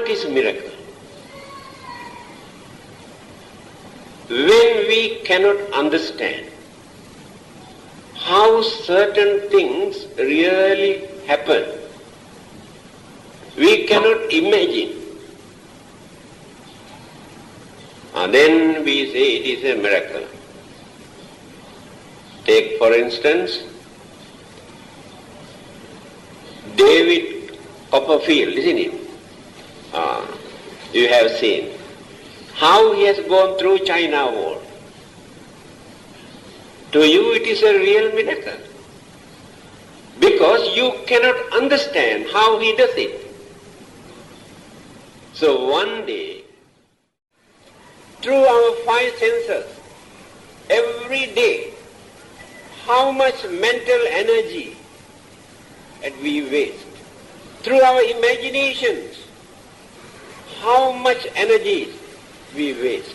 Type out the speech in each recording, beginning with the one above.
What is miracle? When we cannot understand how certain things really happen, we cannot imagine, and then we say it is a miracle. Take for instance, David Copperfield, isn't it? You have seen how he has gone through China war. To you it is a real miracle, because you cannot understand how he does it. So one day, through our five senses, every day, how much mental energy that we waste. Through our imaginations, how much energy we waste.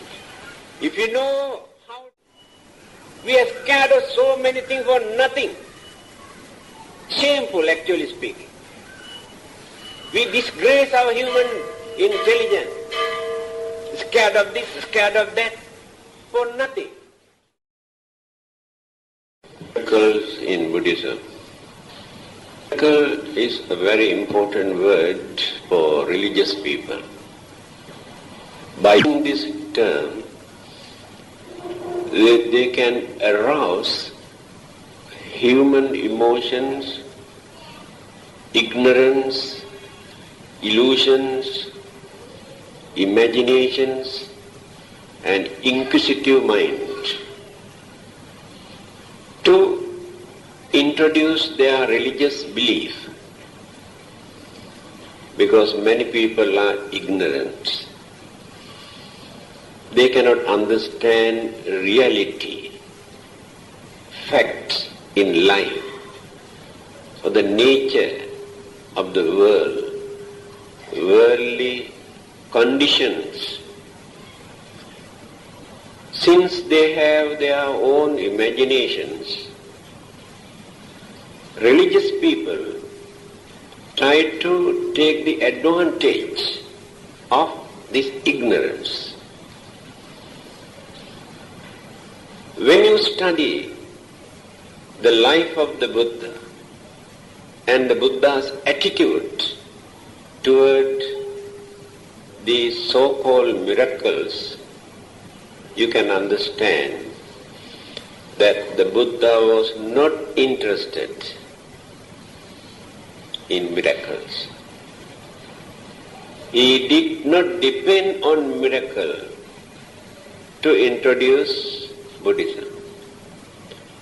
If you know how we are scared of so many things for nothing, shameful actually speaking. We disgrace our human intelligence, scared of this, scared of that, for nothing. Miracles in Buddhism. Miracle is a very important word for religious people. By using this term, they can arouse human emotions, ignorance, illusions, imaginations, and inquisitive mind to introduce their religious belief, because many people are ignorant. They cannot understand reality, facts in life, or the nature of the world, worldly conditions. Since they have their own imaginations, religious people try to take the advantage of this ignorance. When you study the life of the Buddha and the Buddha's attitude toward these so-called miracles, you can understand that the Buddha was not interested in miracles. He did not depend on miracle to introduce Buddhism.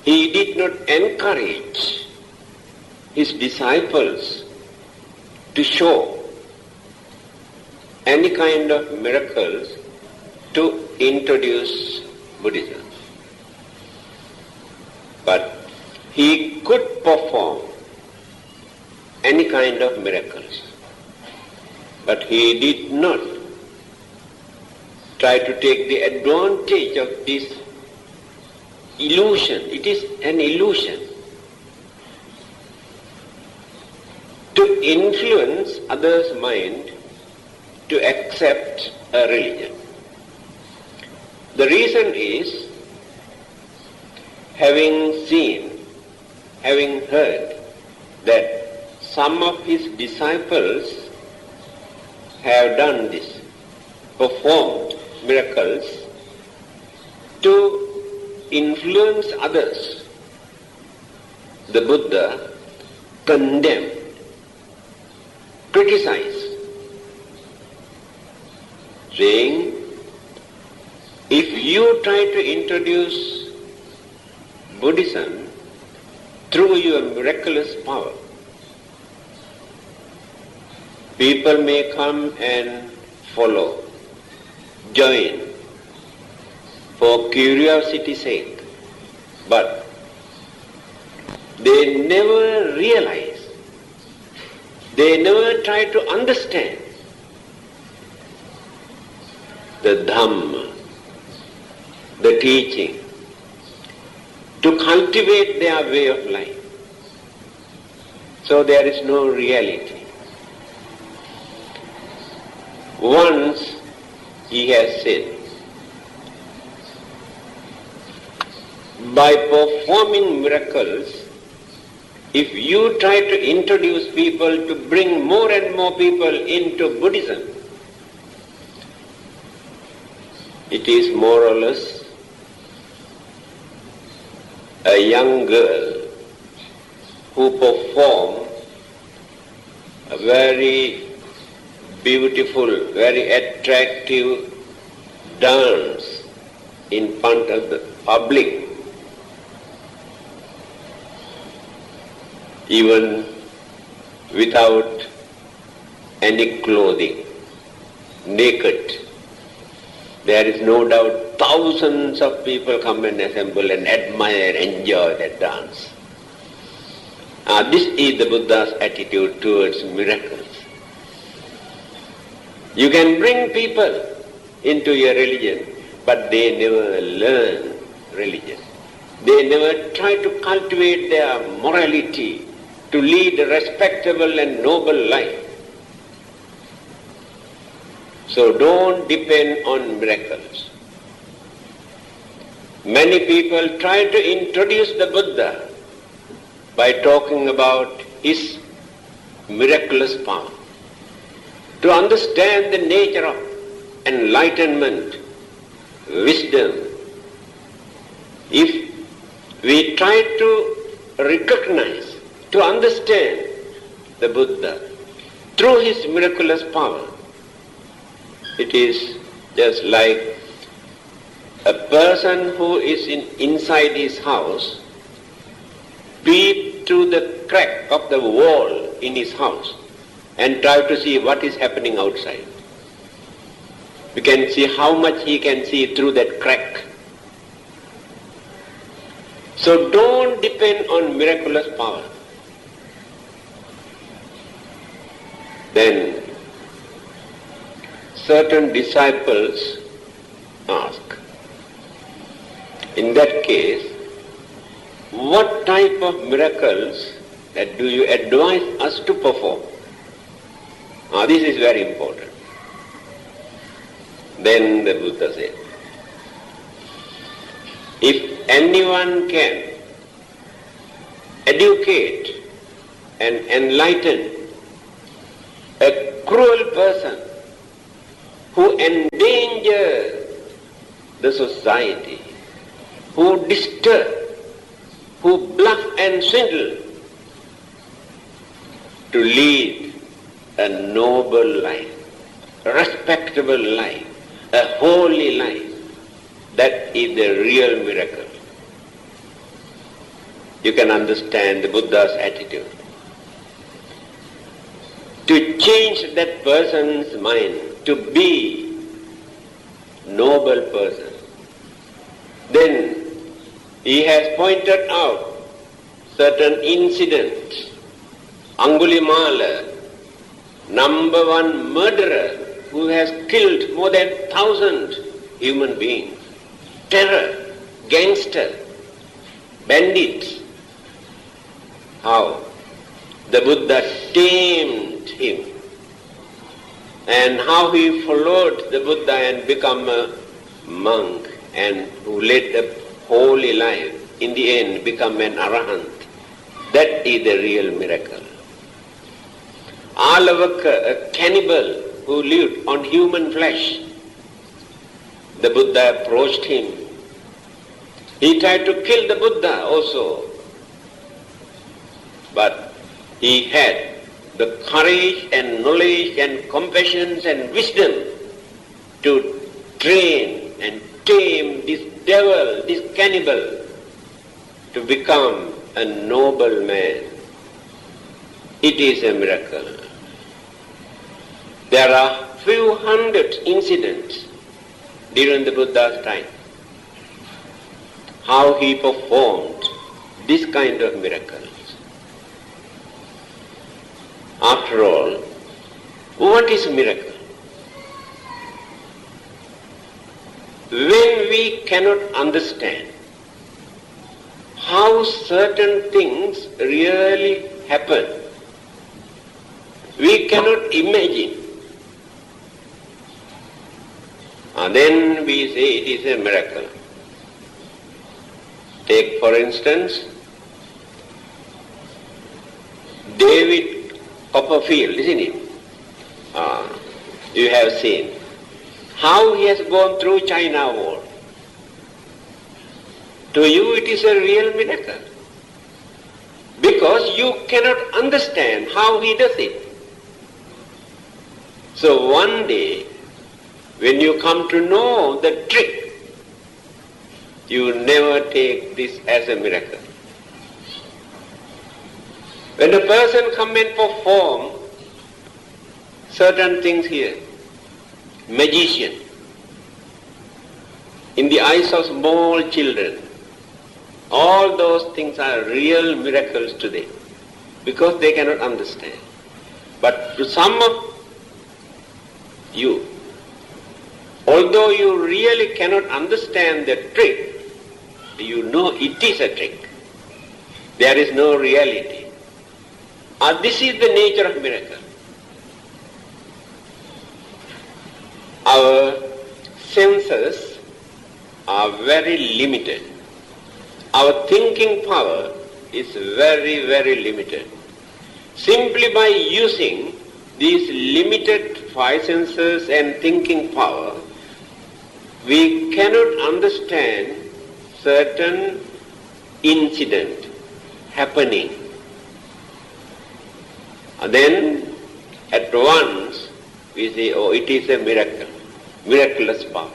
He did not encourage his disciples to show any kind of miracles to introduce Buddhism. But he could perform any kind of miracles. But he did not try to take the advantage of this illusion. It is an illusion to influence others' mind to accept a religion. The reason is, having seen, having heard that some of his disciples have done this, performed miracles to influence others, the Buddha condemned, criticized, saying, if you try to introduce Buddhism through your miraculous power, people may come and follow, join, for curiosity's sake, but they never realize, they never try to understand the Dhamma, the teaching, to cultivate their way of life. So there is no reality. Once he has said, by performing miracles, if you try to introduce people to bring more and more people into Buddhism, it is more or less a young girl who performs a very beautiful, very attractive dance in front of the public, even without any clothing, naked. There is no doubt thousands of people come and assemble and admire, enjoy that dance. This is the Buddha's attitude towards miracles. You can bring people into your religion, but they never learn religion. They never try to cultivate their morality to lead a respectable and noble life. So don't depend on miracles. Many people try to introduce the Buddha by talking about his miraculous power. To understand the nature of enlightenment, wisdom, if we try to recognize, to understand the Buddha through his miraculous power, it is just like a person who is inside his house peep through the crack of the wall in his house and try to see what is happening outside. We can see how much he can see through that crack. So don't depend on miraculous power. Then certain disciples ask, in that case, what type of miracles that do you advise us to perform? This is very important. Then the Buddha said, if anyone can educate and enlighten a cruel person who endangers the society, who disturb, who bluff and swindle, to lead a noble life, a respectable life, a holy life, that is the real miracle. You can understand the Buddha's attitude. To change that person's mind to be noble person. Then he has pointed out certain incidents. Angulimala, number one murderer who has killed more than 1,000 human beings. Terror, gangster, bandits. How the Buddha tamed him, and how he followed the Buddha and become a monk and who led a holy life, in the end become an arahant. That is the real miracle. Alavaka, a cannibal who lived on human flesh, the Buddha approached him. He tried to kill the Buddha also, but he had the courage and knowledge and compassion and wisdom to train and tame this devil, this cannibal, to become a noble man. It is a miracle. There are few hundred incidents during the Buddha's time, how he performed this kind of miracles. After all, what is miracle? When we cannot understand how certain things really happen, we cannot imagine then we say it is a miracle. Take for instance, David Copperfield, isn't it? You have seen how he has gone through China war. To you it is a real miracle, because you cannot understand how he does it. So one day, when you come to know the trick, you never take this as a miracle. When a person come and perform certain things here, magician, in the eyes of small children, all those things are real miracles today, because they cannot understand. But to some of you, although you really cannot understand the trick, you know it is a trick. There is no reality. This is the nature of miracle. Our senses are very limited. Our thinking power is very, very limited. Simply by using these limited five senses and thinking power, we cannot understand certain incident happening. And then at once we say, oh, it is a miracle, miraculous power.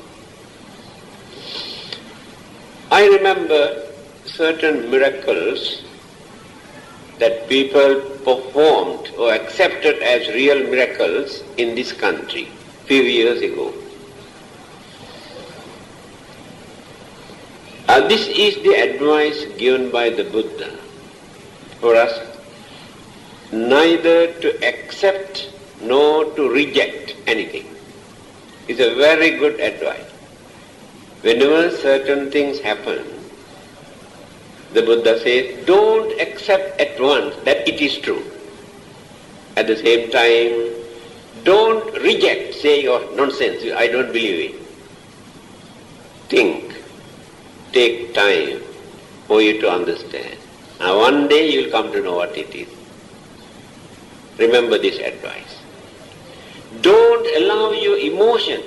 I remember certain miracles that people performed or accepted as real miracles in this country few years ago. This is the advice given by the Buddha for us, neither to accept nor to reject anything. It's a very good advice. Whenever certain things happen, the Buddha says, don't accept at once that it is true. At the same time, don't reject, say, oh, nonsense, I don't believe it. Think. Take time for you to understand. Now one day you will come to know what it is. Remember this advice. Don't allow your emotion,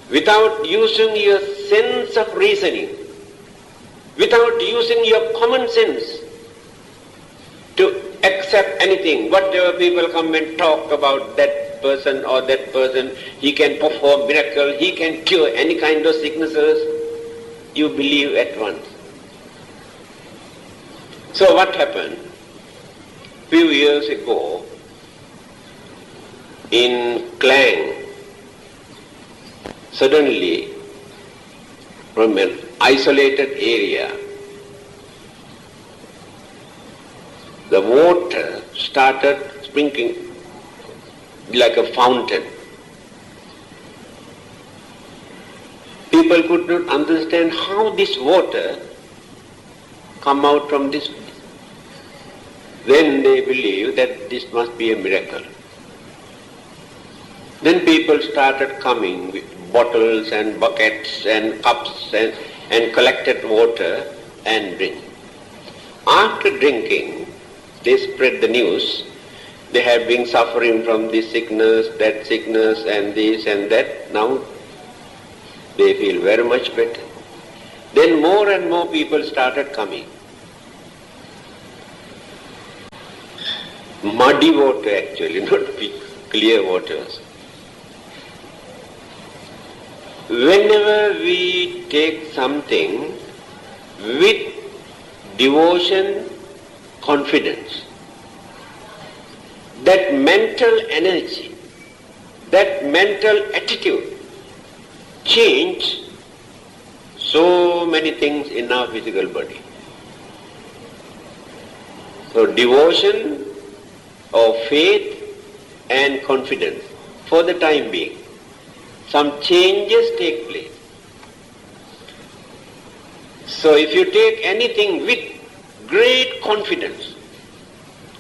without using your sense of reasoning, without using your common sense, to accept anything. Whatever people come and talk about that person or that person, he can perform miracle, he can cure any kind of sicknesses, you believe at once. So what happened? Few years ago, in Klang, suddenly from an isolated area, the water started sprinkling like a fountain. People could not understand how this water come out from this. Then they believed that this must be a miracle. Then people started coming with bottles and buckets and cups and collected water and drink. After drinking, they spread the news. They have been suffering from this sickness, that sickness, and this and that. Now they feel very much better. Then more and more people started coming. Muddy water actually, not clear waters. Whenever we take something with devotion, confidence, that mental energy, that mental attitude change so many things in our physical body. So devotion of faith and confidence for the time being. Some changes take place. So if you take anything with great confidence,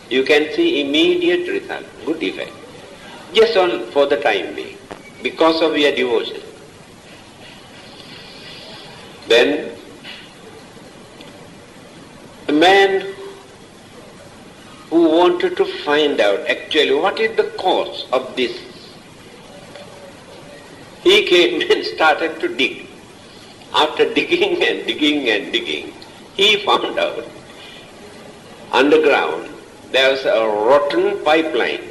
you can see immediate result, good effect, just for the time being. because of your devotion. Then a man who wanted to find out actually what is the cause of this, he came and started to dig. After digging and digging and digging, he found out underground there was a rotten pipeline.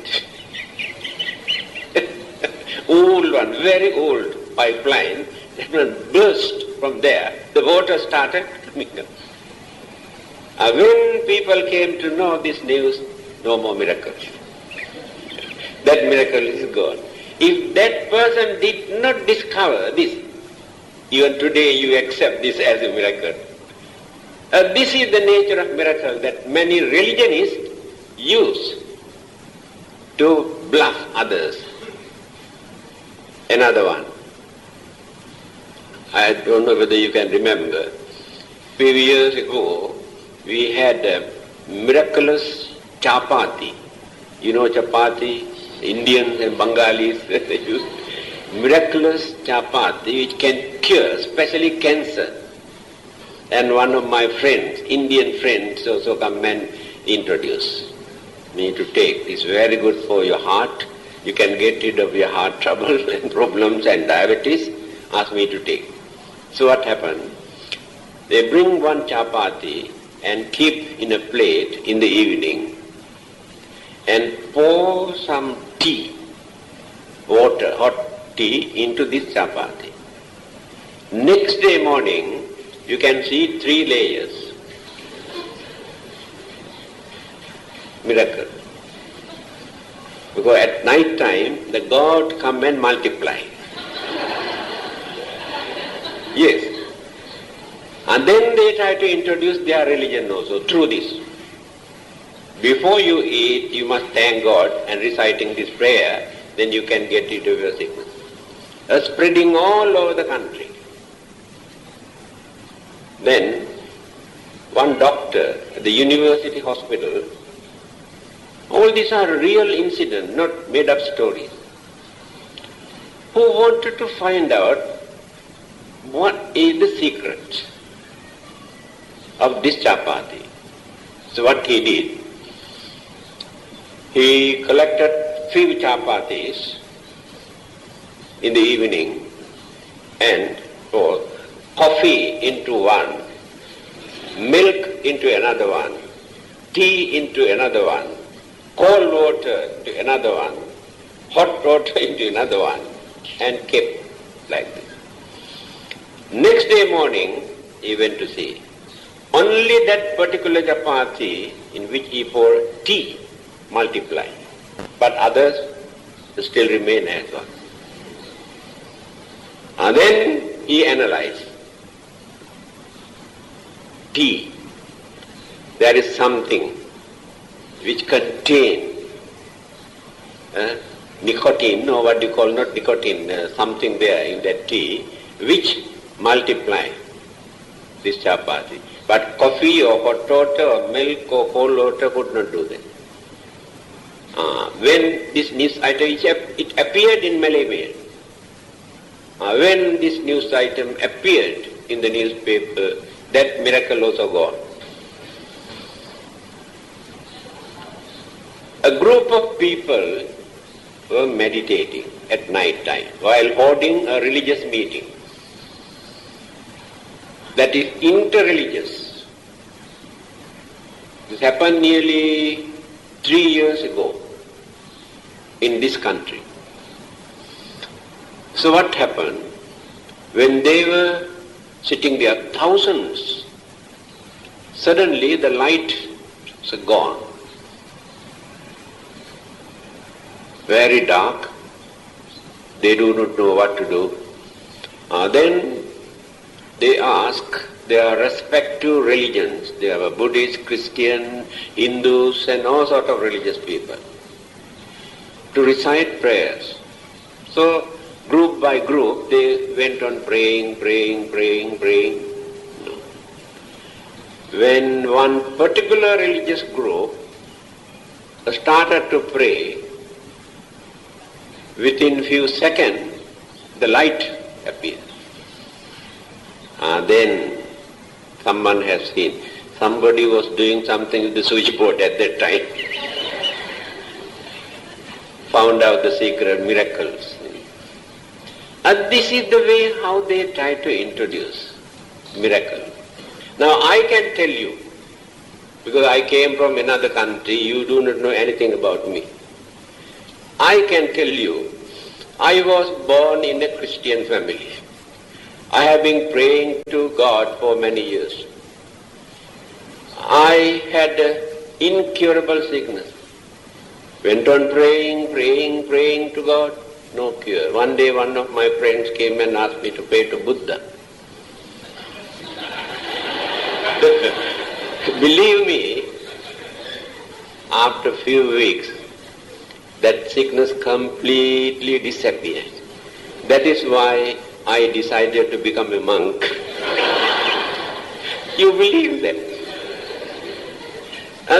Old one, very old pipeline that was burst from there. The water started coming up. When people came to know this news, no more miracles. That miracle is gone. If that person did not discover this, even today you accept this as a miracle. This is the nature of miracle that many religionists use to bluff others. Another one. I don't know whether you can remember. Few years ago, we had a miraculous chapati. You know chapati? Indians and Bengalis, they use miraculous chapati which can cure, especially cancer. And one of my friends, Indian friends, also come and introduce me to take. It's very good for your heart. You can get rid of your heart trouble and problems and diabetes. Ask me to take. So what happened? They bring one chapati and keep in a plate in the evening and pour some tea, water, hot tea into this chapati. Next day morning, you can see 3 layers. Miracle. Because at night time, the God come and multiply. Yes. And then they try to introduce their religion also through this. Before you eat, you must thank God and reciting this prayer, then you can get rid of your sickness. Spreading all over the country. Then, one doctor at the university hospital, all these are real incidents, not made up stories, who wanted to find out what is the secret of this chapati. So what he did, he collected few chapatis in the evening and poured coffee into one, milk into another one, tea into another one, cold water into another one, hot water into another one, and kept like this. Next day morning, he went to see. Only that particular chapati in which he poured tea multiplied, but others still remain as one. And then he analyzed. Tea, there is something which contains nicotine, or what you call not nicotine, something there in that tea, which multiply this chapati. But coffee or hot water or milk or cold water could not do that. When this news item, it appeared in Malay Mail. When this news item appeared in the newspaper, that miracle also gone. A group of people were meditating at night time while holding a religious meeting. That is interreligious. This happened nearly 3 years ago in this country. So what happened? When they were sitting there, thousands, suddenly the light was gone. Very dark. They do not know what to do. Then they ask their respective religions. They have a Buddhist, Christian, Hindus and all sorts of religious people to recite prayers. So group by group they went on praying. No. When one particular religious group started to pray, within few seconds the light appears. Then someone has seen, somebody was doing something with the switchboard at that time. Found out the secret miracles. And this is the way how they try to introduce miracle. Now I can tell you, because I came from another country, you do not know anything about me. I can tell you, I was born in a Christian family. I have been praying to God for many years. I had an incurable sickness. Went on praying to God, no cure. One day one of my friends came and asked me to pray to Buddha. Believe me, after a few weeks, that sickness completely disappeared. That is why I decided to become a monk. You believe that?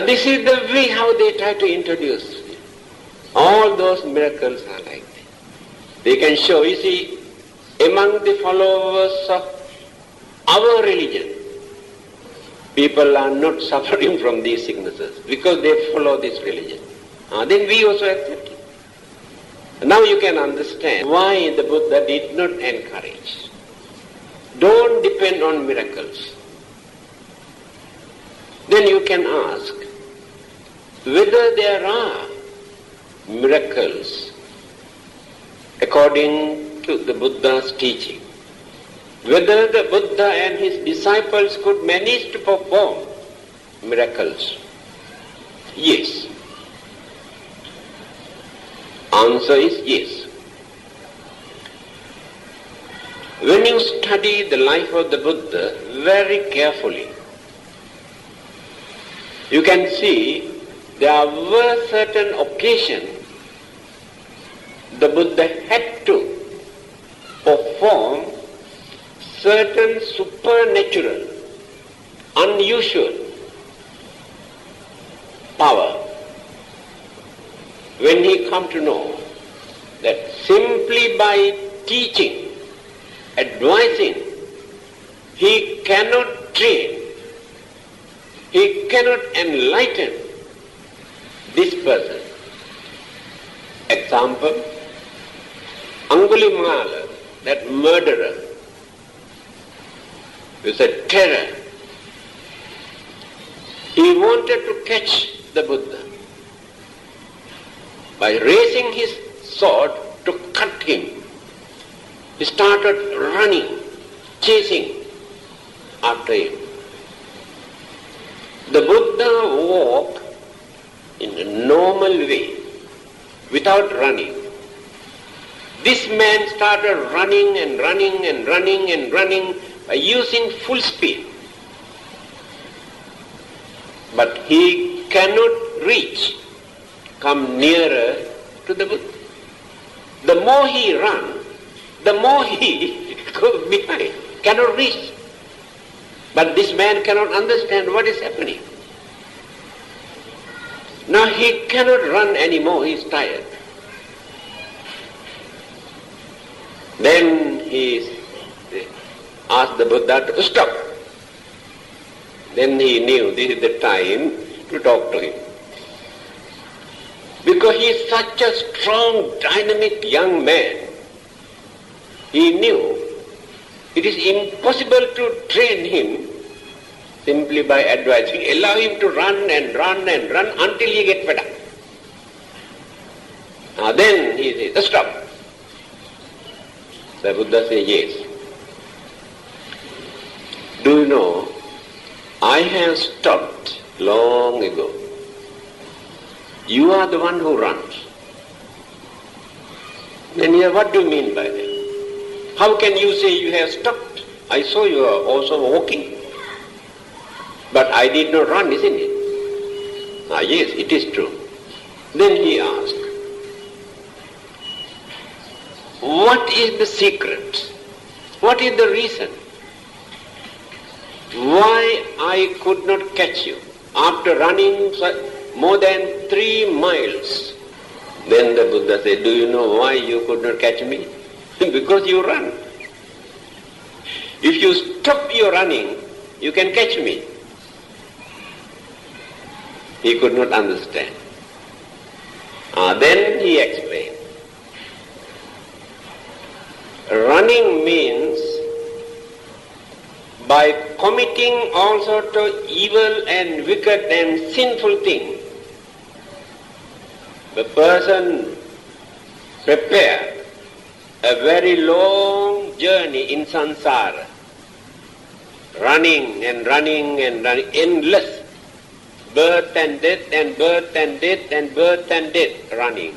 This is the way how they try to introduce. All those miracles are like that. They can show, you see, among the followers of our religion, people are not suffering from these sicknesses because they follow this religion. Then we also accept it. Now you can understand why the Buddha did not encourage. Don't depend on miracles. Then you can ask whether there are miracles according to the Buddha's teaching. Whether the Buddha and his disciples could manage to perform miracles. Yes. Answer is yes. When you study the life of the Buddha very carefully, you can see there were certain occasions the Buddha had to perform certain supernatural, unusual power. When he come to know that simply by teaching, advising, he cannot train, he cannot enlighten this person. Example, Angulimala, that murderer, with a terror. He wanted to catch the Buddha by raising his sword to cut him. He started running, chasing after him. The Buddha walked in a normal way, without running. This man started running and running and running and running by using full speed. But he cannot reach, come nearer to the Buddha. The more he runs, the more he goes behind, cannot reach. But this man cannot understand what is happening. Now he cannot run anymore, he is tired. Then he asked the Buddha to stop. Then he knew this is the time to talk to him. Because he is such a strong, dynamic young man, he knew it is impossible to train him simply by advising. Allow him to run and run and run until he gets fed up. Then he says, stop. The Buddha says, yes. Do you know, I have stopped long ago. You are the one who runs. Then here, what do you mean by that? How can you say you have stopped? I saw you are also walking. But I did not run, isn't it? Yes, it is true. Then he asked, what is the secret? What is the reason why I could not catch you after running more than 3 miles? Then the Buddha said, do you know why you could not catch me? because you run. If you stop your running, you can catch me. He could not understand. Then he explained. Running means by committing all sorts of evil and wicked and sinful things, the person prepares a very long journey in samsara, running and running and running, endless, birth and death and birth and death and birth and death, running.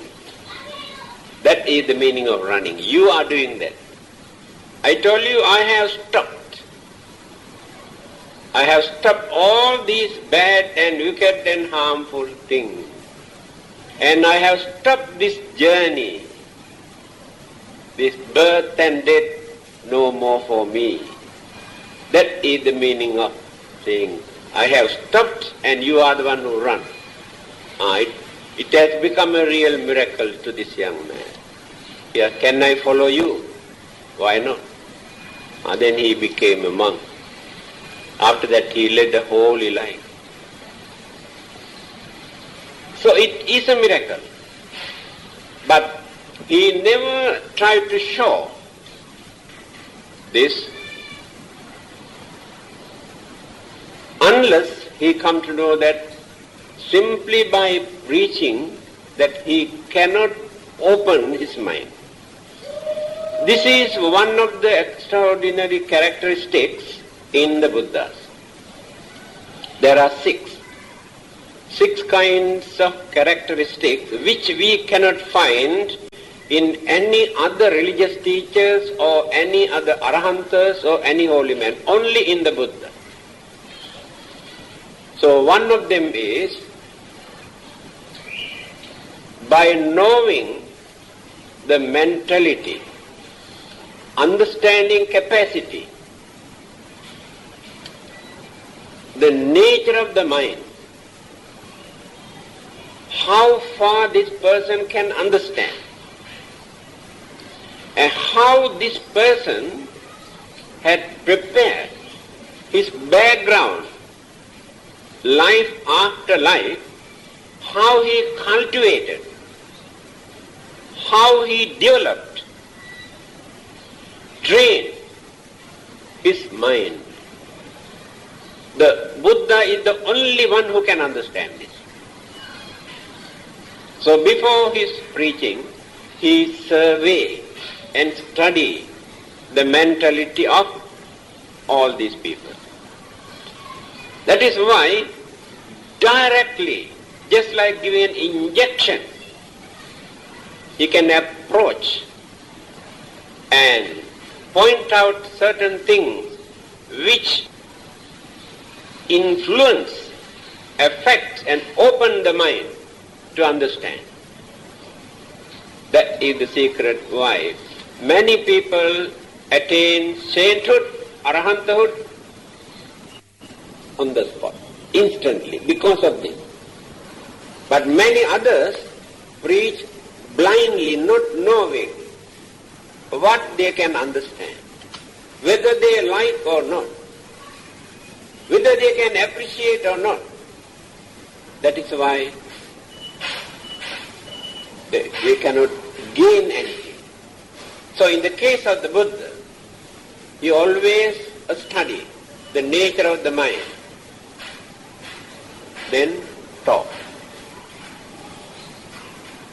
That is the meaning of running. You are doing that. I told you I have stopped. I have stopped all these bad and wicked and harmful things. And I have stopped this journey, this birth and death, no more for me. That is the meaning of saying, I have stopped and you are the one who runs. It has become a real miracle to this young man. Yeah, can I follow you? Why not? Then he became a monk. After that he led a holy life. So it is a miracle. But he never tried to show this unless he come to know that simply by preaching that he cannot open his mind. This is one of the extraordinary characteristics in the Buddhas. There are six kinds of characteristics which we cannot find in any other religious teachers or any other Arahantas or any holy man, only in the Buddha. So one of them is by knowing the mentality, understanding capacity, the nature of the mind, how far this person can understand, and how this person had prepared his background, life after life, how he cultivated, how he developed, trained his mind. The Buddha is the only one who can understand this. So before his preaching, he surveyed and studied the mentality of all these people. That is why directly, just like giving an injection, he can approach and point out certain things which influence, affect and open the mind to understand. That is the secret why many people attain sainthood, arahanthood on the spot, instantly, because of this. But many others preach blindly, not knowing what they can understand, whether they like or not, whether they can appreciate or not. That is why they cannot gain anything. So in the case of the Buddha, he always studied the nature of the mind, then talk.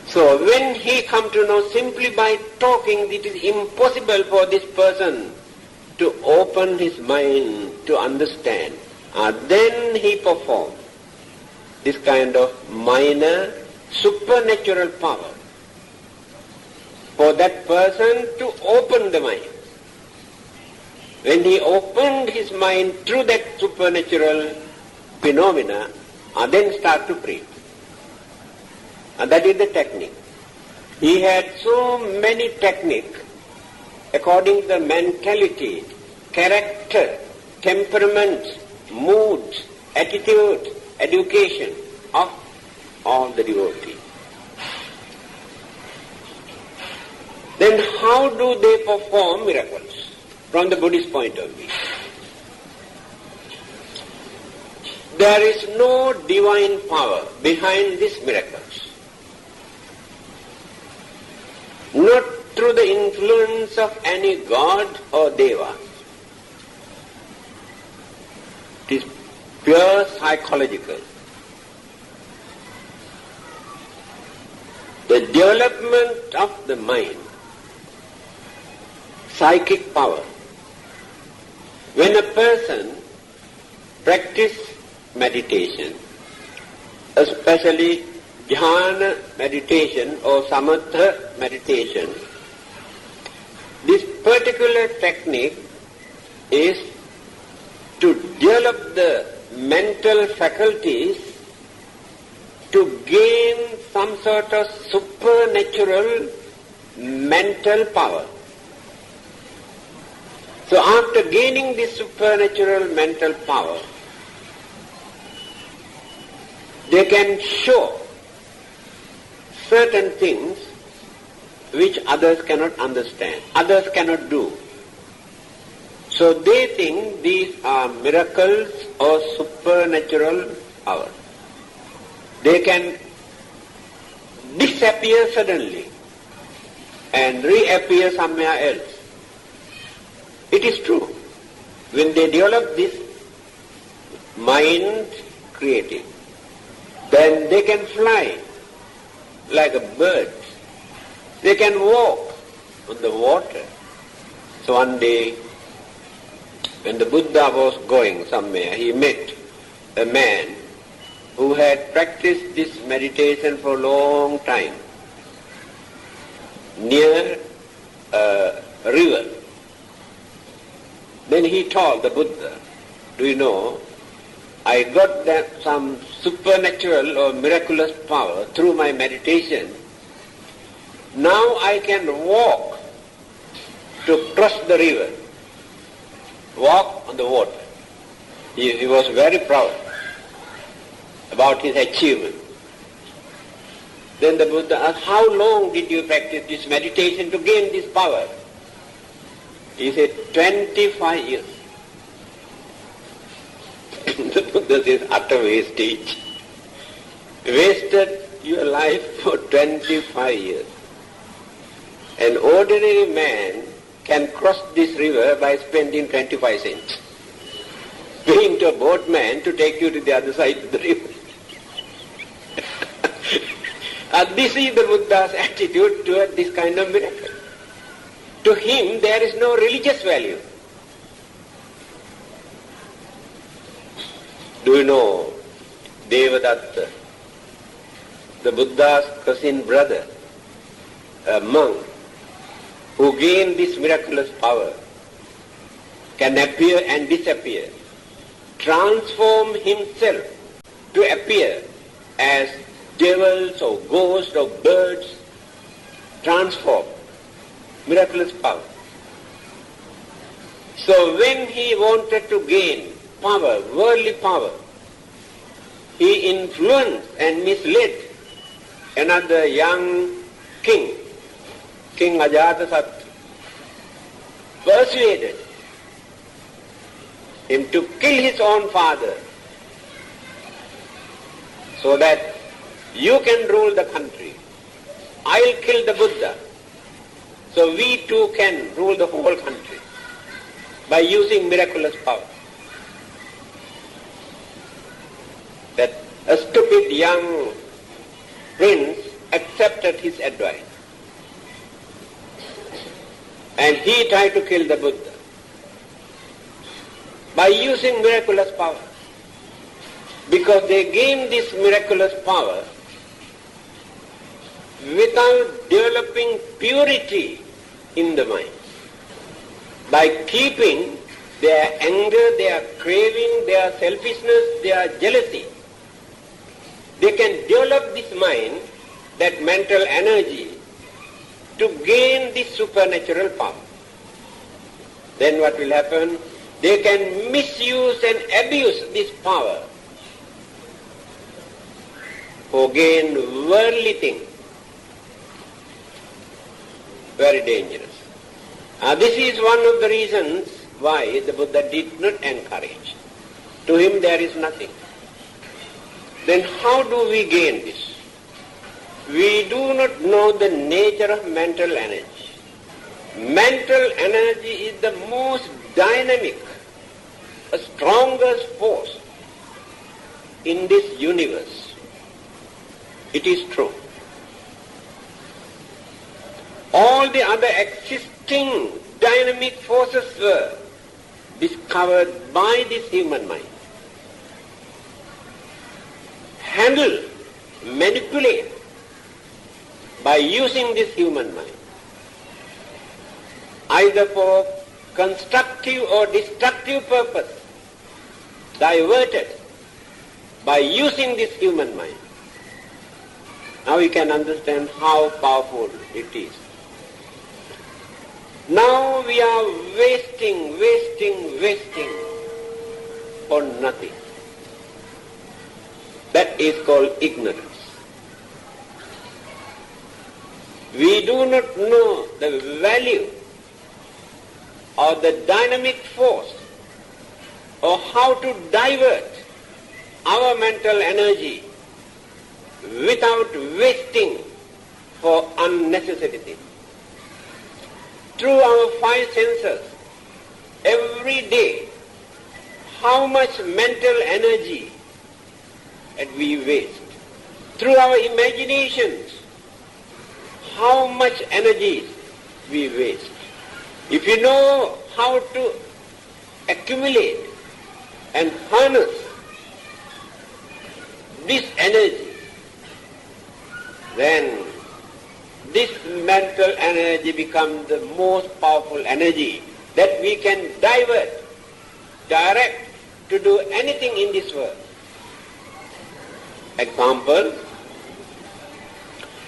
So when he come to know simply by talking, it is impossible for this person to open his mind to understand. Then he performs this kind of minor supernatural power for that person to open the mind. When he opened his mind through that supernatural phenomena, then start to preach. And that is the technique. He had so many techniques according to the mentality, character, temperament, mood, attitude, education of all the devotees. then how do they perform miracles from the Buddhist point of view? There is no divine power behind these miracles. Not through the influence of any god or deva. It is pure psychological. The development of the mind, psychic power. When a person practices meditation, especially jhana meditation or samatha meditation, this particular technique is to develop the mental faculties to gain some sort of supernatural mental power. So after gaining this supernatural mental power, they can show certain things which others cannot understand, others cannot do. So they think these are miracles or supernatural power. They can disappear suddenly and reappear somewhere else. It is true. When they develop this mind creative, then they can fly like a bird. They can walk on the water. So one day, when the Buddha was going somewhere, he met a man who had practiced this meditation for a long time near a river. Then he told the Buddha, do you know, I got that some supernatural or miraculous power through my meditation. Now I can walk to cross the river, walk on the water. He was very proud about his achievement. Then the Buddha asked, how long did you practice this meditation to gain this power? He said, 25 years. The Buddha says, utter wastage. Wasted your life for 25 years. An ordinary man can cross this river by spending 25 cents. Paying to a boatman to take you to the other side of the river. This is the Buddha's attitude toward this kind of miracle. To him, there is no religious value. Do you know Devadatta, the Buddha's cousin brother, a monk who gained this miraculous power, can appear and disappear, transform himself to appear as devils or ghosts or birds, transform, miraculous power. So when he wanted to gain power, worldly power, he influenced and misled another young king, King Ajatasattu, persuaded him to kill his own father so that you can rule the country. I'll kill the Buddha so we too can rule the whole country by using miraculous power. That a stupid young prince accepted his advice and he tried to kill the Buddha by using miraculous power. Because they gained this miraculous power without developing purity in the mind. By keeping their anger, their craving, their selfishness, their jealousy, they can develop this mind, that mental energy, to gain this supernatural power. Then what will happen? They can misuse and abuse this power for gain worldly things. very dangerous. This is one of the reasons why the Buddha did not encourage. To him there is nothing. Then how do we gain this? We do not know the nature of mental energy. Mental energy is the most dynamic, strongest force in this universe. It is true. All the other existing dynamic forces were discovered by this human mind. Handled, manipulated by using this human mind, either for constructive or destructive purpose, diverted by using this human mind. Now we can understand how powerful it is. Now we are wasting for nothing. That is called ignorance. We do not know the value or the dynamic force or how to divert our mental energy without wasting for unnecessary things. Through our five senses, every day, how much mental energy that we waste. Through our imaginations, how much energy we waste. If you know how to accumulate and harness this energy, then this mental energy becomes the most powerful energy that we can direct to do anything in this world. Example,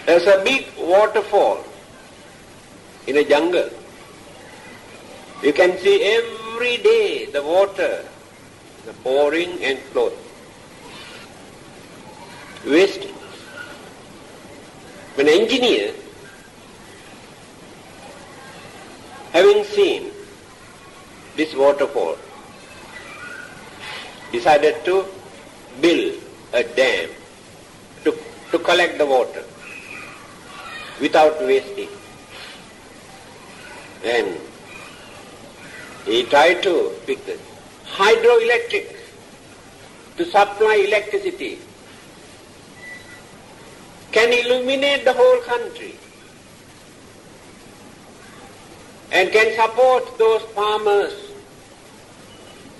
there's a big waterfall in a jungle. You can see every day the water pouring and flowing. Wasting. When an engineer, having seen this waterfall, decided to build a dam to collect the water without wasting. And he tried to pick the hydroelectric to supply electricity, can illuminate the whole country and can support those farmers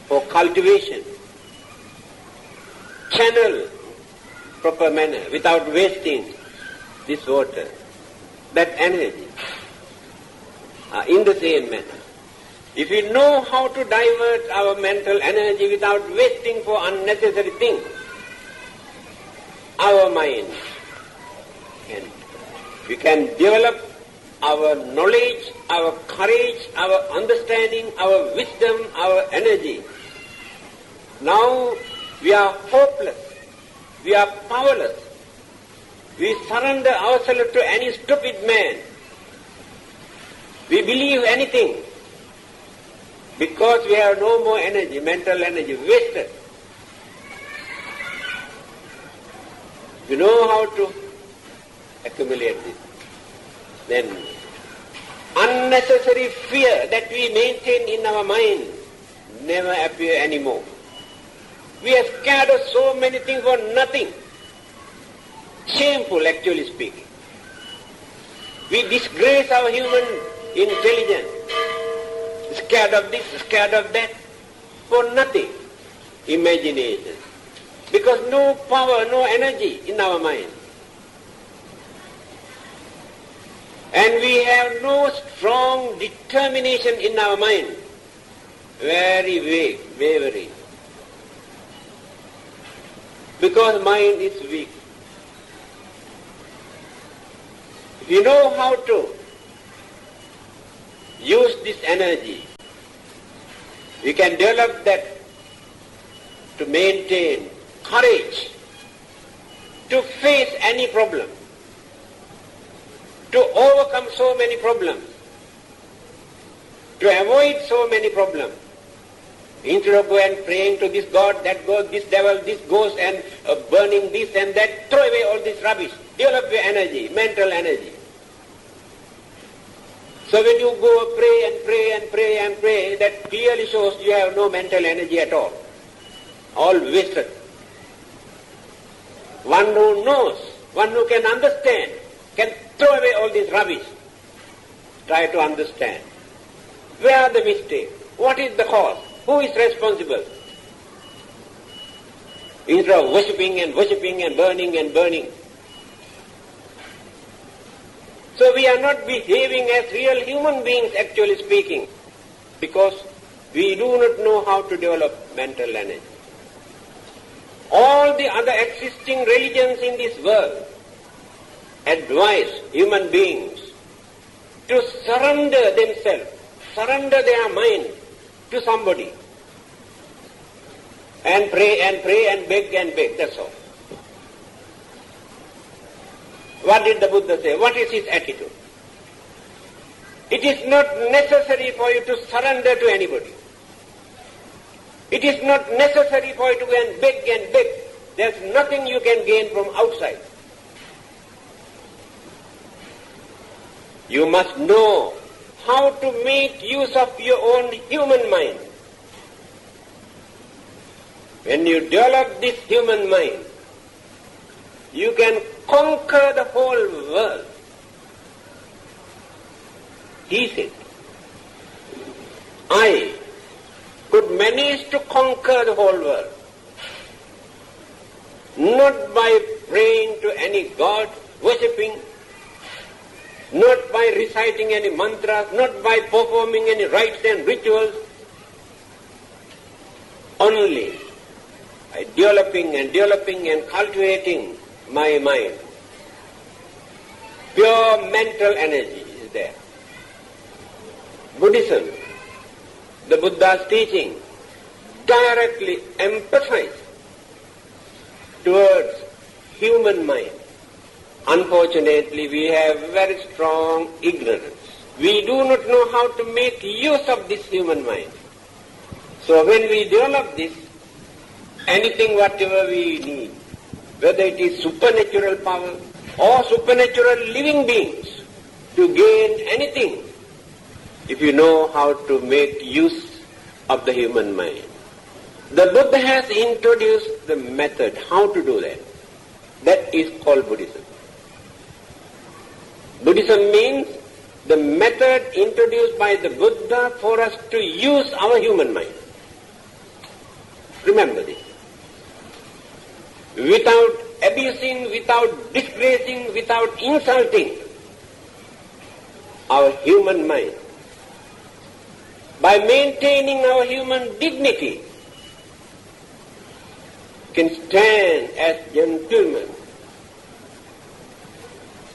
for cultivation, channel proper manner without wasting this water, that energy. In the same manner, if we know how to divert our mental energy without wasting for unnecessary things, our mind we can develop our knowledge, our courage, our understanding, our wisdom, our energy. Now we are hopeless, we are powerless. We surrender ourselves to any stupid man. We believe anything because we have no more energy, mental energy, wasted. We know how to accumulate this. Then unnecessary fear that we maintain in our mind never appear anymore. We are scared of so many things for nothing. Shameful, actually speaking. We disgrace our human intelligence. Scared of this, scared of that, for nothing. Imagination. Because no power, no energy in our mind. And we have no strong determination in our mind. Very vague, wavering. Because mind is weak. If you know how to use this energy, we can develop that to maintain courage to face any problem. to overcome so many problems, to avoid so many problems. Instead of going and praying to this God, that God, this devil, this ghost, and burning this and that, throw away all this rubbish. Develop your energy, mental energy. So when you go pray and pray and pray and pray, that clearly shows you have no mental energy at all wasted. One who knows, one who can understand, can throw away all this rubbish. Try to understand. Where are the mistakes? What is the cause? Who is responsible? Instead of worshipping and worshipping and burning. So we are not behaving as real human beings, actually speaking, because we do not know how to develop mental energy. All the other existing religions in this world advise human beings to surrender themselves, surrender their mind to somebody, and pray and beg, that's all. What did the Buddha say? What is his attitude? It is not necessary for you to surrender to anybody. It is not necessary for you to go and beg. There's nothing you can gain from outside. You must know how to make use of your own human mind. When you develop this human mind, you can conquer the whole world. He said, I could manage to conquer the whole world, not by praying to any god, worshipping, not by reciting any mantras, not by performing any rites and rituals, only by developing and cultivating my mind. Pure mental energy is there. Buddhism, the Buddha's teaching, directly emphasizes towards human mind. Unfortunately, we have very strong ignorance. We do not know how to make use of this human mind. So when we develop this, anything whatever we need, whether it is supernatural power or supernatural living beings, to gain anything, if you know how to make use of the human mind. The Buddha has introduced the method how to do that. That is called Buddhism. Buddhism means the method introduced by the Buddha for us to use our human mind. Remember this. Without abusing, without disgracing, without insulting our human mind, by maintaining our human dignity, can stand as gentlemen.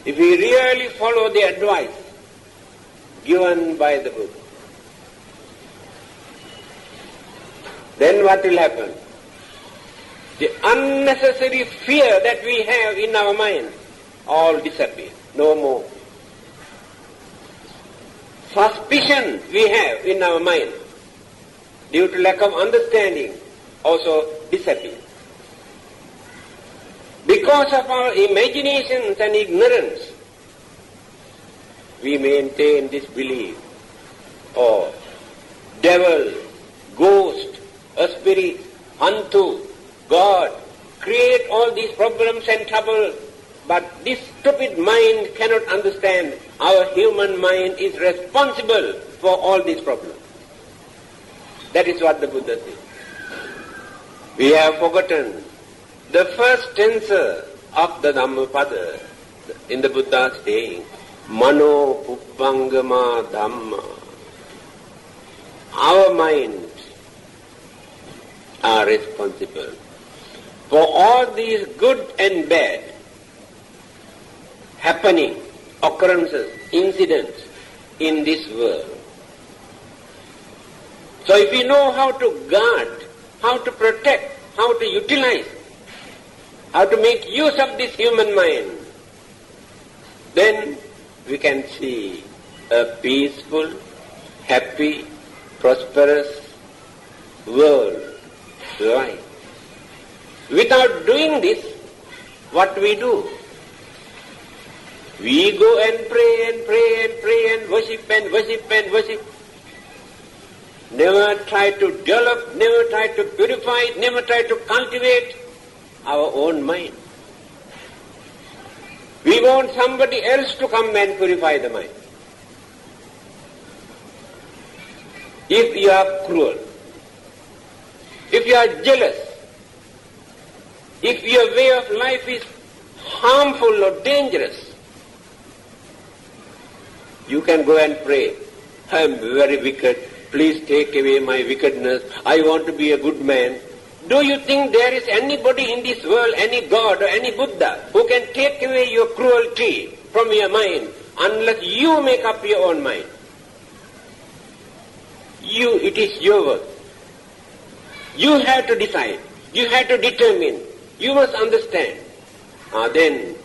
If we really follow the advice given by the Buddha, then what will happen? The unnecessary fear that we have in our mind all disappear, no more. Suspicion we have in our mind due to lack of understanding also disappear. Because of our imaginations and ignorance, we maintain this belief of devil, ghost, a spirit, hantu, God, create all these problems and trouble, but this stupid mind cannot understand our human mind is responsible for all these problems. That is what the Buddha said. We have forgotten the first stanza of the Dhammapada in the Buddha's saying, Mano Puppangama Dhamma. Our minds are responsible for all these good and bad happening, occurrences, incidents in this world. So if we know how to guard, how to protect, how to utilize, how to make use of this human mind, then we can see a peaceful, happy, prosperous world, life. Without doing this, what we do? We go and pray and pray and pray and worship and worship and worship. Never try to develop, never try to purify, never try to cultivate our own mind. We want somebody else to come and purify the mind. If you are cruel, if you are jealous, if your way of life is harmful or dangerous, you can go and pray, I am very wicked, please take away my wickedness, I want to be a good man. Do you think there is anybody in this world, any God or any Buddha, who can take away your cruelty from your mind unless you make up your own mind? It is your work. You have to decide. You have to determine. You must understand. Then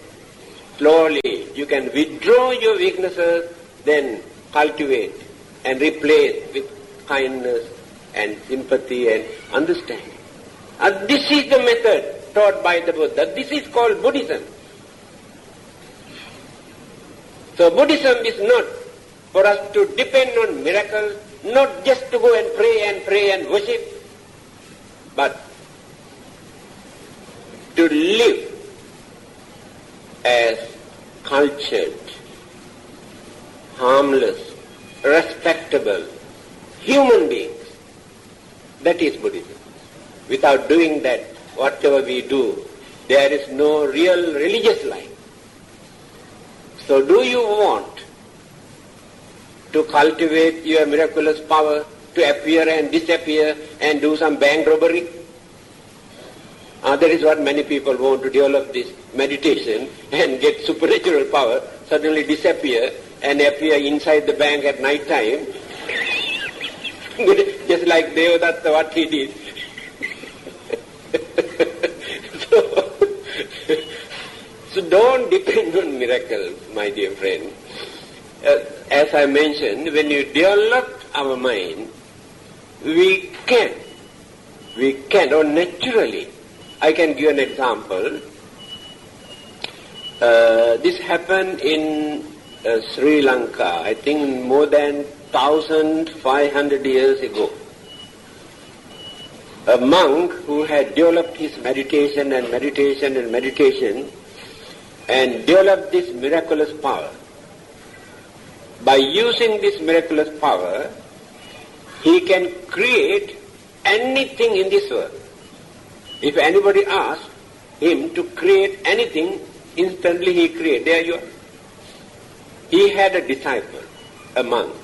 slowly you can withdraw your weaknesses, then cultivate and replace with kindness and sympathy and understanding. This is the method taught by the Buddha. This is called Buddhism. So Buddhism is not for us to depend on miracles, not just to go and pray and worship, but to live as cultured, harmless, respectable human beings. That is Buddhism. Without doing that, whatever we do, there is no real religious life. So do you want to cultivate your miraculous power to appear and disappear and do some bank robbery? That is what many people want, to develop this meditation and get supernatural power, suddenly disappear and appear inside the bank at night time, just like Devadatta, what he did. So don't depend on miracles, my dear friend. As I mentioned, when you develop our mind, we can, or naturally. I can give an example. This happened in Sri Lanka, I think more than 1,500 years ago. A monk who had developed his meditation and developed this miraculous power. By using this miraculous power, he can create anything in this world. If anybody asks him to create anything, instantly he creates. There you are. He had a disciple, a monk.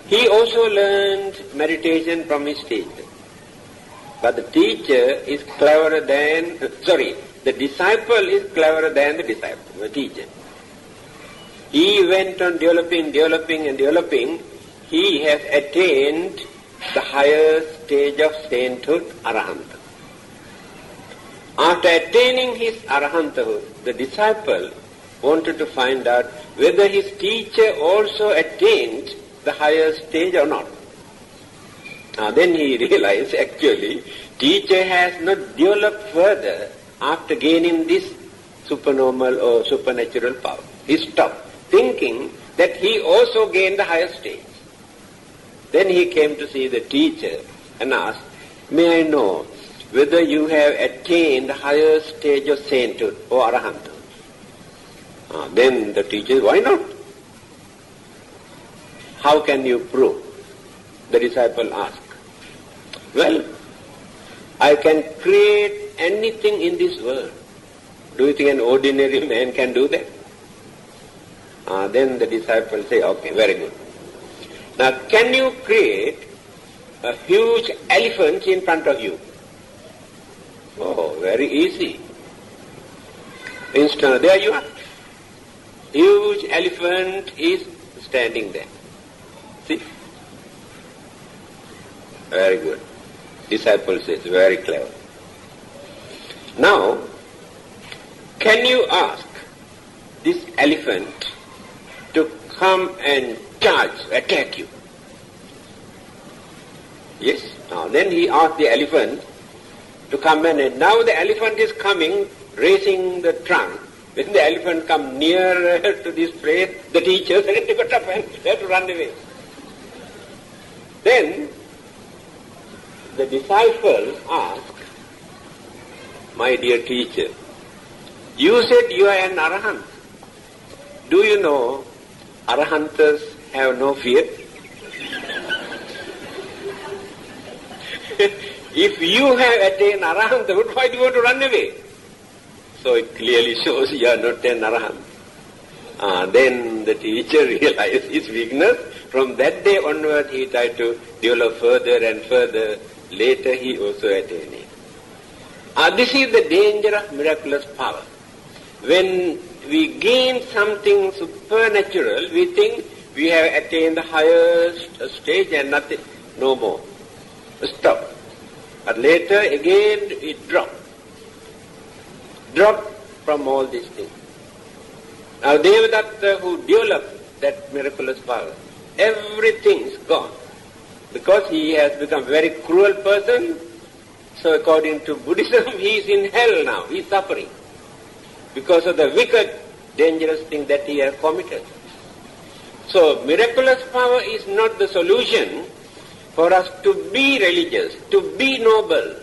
He also learned meditation from his teacher. But the teacher is cleverer than, the disciple is cleverer than the disciple, the teacher. He went on developing. He has attained the higher stage of sainthood, arahanta. After attaining his arahanthood, the disciple wanted to find out whether his teacher also attained the higher stage or not. Then he realized actually teacher has not developed further after gaining this supernormal or supernatural power. He stopped, thinking that he also gained the higher stage. Then he came to see the teacher and asked, may I know whether you have attained the higher stage of sainthood or arahanthood? Then the teacher, why not? How can you prove? The disciple asked. Well, I can create anything in this world. Do you think an ordinary man can do that? Then the disciple say, okay, very good. Now, can you create a huge elephant in front of you? Oh, very easy. Instantly, there you are. Huge elephant is standing there. See? Very good. Disciple says, very clever. Now, can you ask this elephant come and charge, attack you. Yes. Now then he asked the elephant to come and now the elephant is coming, raising the trunk. When the elephant come nearer to this place, the teacher suddenly got up and had to run away. Then the disciples asked, my dear teacher, you said you are an arahant. Do you know arahantas have no fear? If you have attained arahanthood, why do you want to run away? So it clearly shows you are not an arahant. Then the teacher realized his weakness. From that day onward he tried to develop further and further. Later he also attained it. This is the danger of miraculous power. When we gain something supernatural, we think we have attained the highest stage and nothing, no more. Stop. But later again it drops. Drop from all these things. Now Devadatta, who developed that miraculous power, everything is gone. Because he has become a very cruel person, so according to Buddhism, he is in hell now, he is suffering. Because of the wicked, dangerous thing that he has committed. So miraculous power is not the solution for us to be religious, to be noble,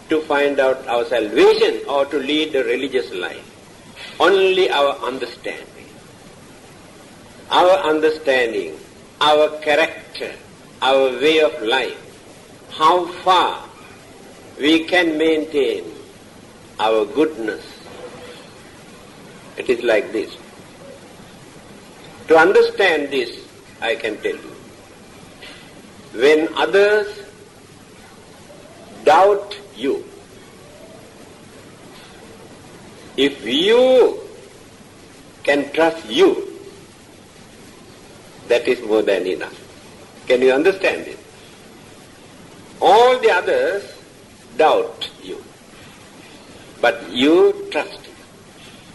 to find out our salvation or to lead a religious life. Only our understanding, our character, our way of life, how far we can maintain our goodness. It is like this. To understand this, I can tell you, when others doubt you, if you can trust you, that is more than enough. Can you understand it? All the others doubt you, but you trust.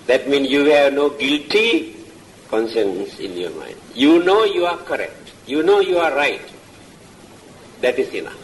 That means you have no guilty conscience in your mind. You know you are correct. You know you are right. That is enough.